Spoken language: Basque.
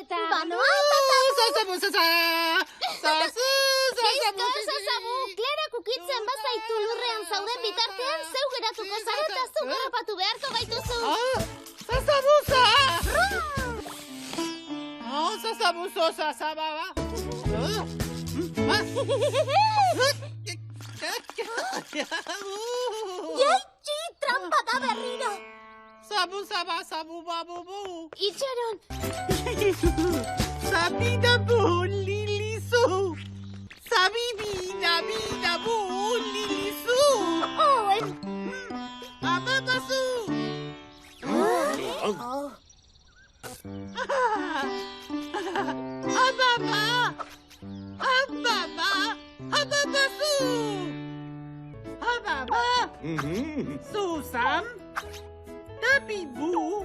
eta... Banoa! Zazabu, Zazabu, Klarak ukitzen bazaitu lurrean zauden bitartean, zeu geratuko zara eta zu garrapatu beharko gaituzu. Zazabuza! Zazabuzo, zazababa. Jaitxi, trampa da berriro! Zabu, zaba, zabu, babu, bu. Itxaron, Sabina bu, lilizu. Sabibina, bina bu, lilizu. Owen! Ababazu. Ababa. Ababa. Ababazu. Ababa. Susam. Tabibu.